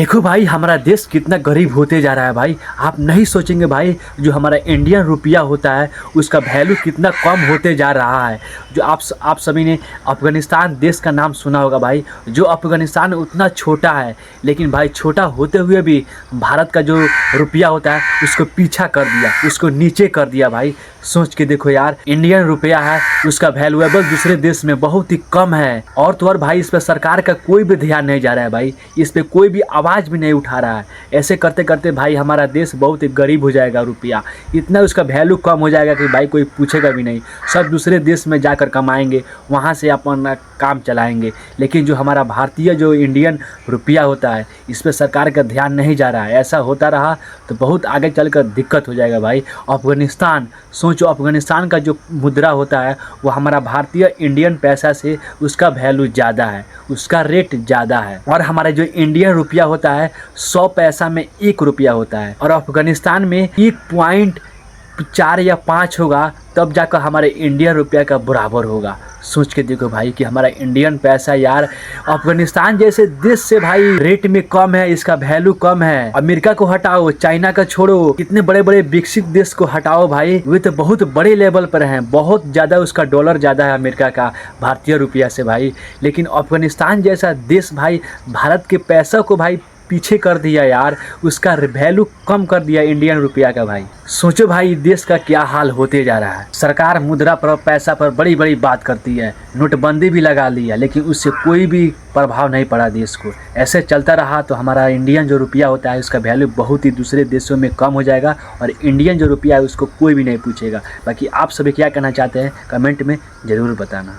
देखो भाई, हमारा देश कितना गरीब होते जा रहा है भाई। आप नहीं सोचेंगे भाई, जो हमारा इंडियन रुपया होता है उसका वैल्यू कितना कम होते जा रहा है। जो आप सभी ने अफ़गानिस्तान देश का नाम सुना होगा भाई। जो अफ़गानिस्तान उतना छोटा है, लेकिन भाई छोटा होते हुए भी भारत का जो रुपया होता है उसको पीछा कर दिया, उसको नीचे कर दिया भाई। सोच के देखो यार, इंडियन रुपया है उसका वैल्यूएबल दूसरे देश में बहुत ही कम है। और तो और भाई, इस पर सरकार का कोई भी ध्यान नहीं जा रहा है भाई, इस पर कोई भी आवाज़ भी नहीं उठा रहा है। ऐसे करते करते भाई हमारा देश बहुत ही गरीब हो जाएगा। रुपया इतना उसका वैल्यू कम हो जाएगा कि भाई कोई पूछेगा भी नहीं। सब दूसरे देश में जाकर कमाएंगे, वहाँ से अपना काम चलाएंगे। लेकिन जो हमारा भारतीय जो इंडियन रुपया होता है, इस पर सरकार का ध्यान नहीं जा रहा है। ऐसा होता रहा तो बहुत आगे चलकर दिक्कत हो जाएगा भाई। अफ़गानिस्तान सोचो, अफ़गानिस्तान का जो मुद्रा होता है वो हमारा भारतीय इंडियन पैसा से उसका वैल्यू ज़्यादा है, उसका रेट ज़्यादा है। और हमारा जो इंडियन रुपया होता है 100 पैसा में 1 रुपया होता है, और अफ़गानिस्तान में 1.4 या 5 होगा, तब जाकर हमारे इंडियन रुपया का बराबर होगा। सोच के देखो भाई कि हमारा इंडियन पैसा यार अफ़गानिस्तान जैसे देश से भाई रेट में कम है, इसका वैल्यू कम है। अमेरिका को हटाओ, चाइना का छोड़ो, कितने बड़े बड़े विकसित देश को हटाओ भाई, वे तो बहुत बड़े लेवल पर हैं, बहुत ज़्यादा उसका डॉलर ज़्यादा है अमेरिका का भारतीय रुपया से भाई। लेकिन अफ़गानिस्तान जैसा देश भाई भारत के पैसा को भाई पीछे कर दिया यार, उसका वैल्यू कम कर दिया इंडियन रुपया का भाई। सोचो भाई देश का क्या हाल होते जा रहा है। सरकार मुद्रा पर, पैसा पर बड़ी बड़ी बात करती है, नोटबंदी भी लगा लिया, लेकिन उससे कोई भी प्रभाव नहीं पड़ा देश को। ऐसे चलता रहा तो हमारा इंडियन जो रुपया होता है उसका वैल्यू बहुत ही दूसरे देशों में कम हो जाएगा, और इंडियन जो रुपया है उसको कोई भी नहीं पूछेगा। बाकी आप सभी क्या कहना चाहते हैं कमेंट में ज़रूर बताना।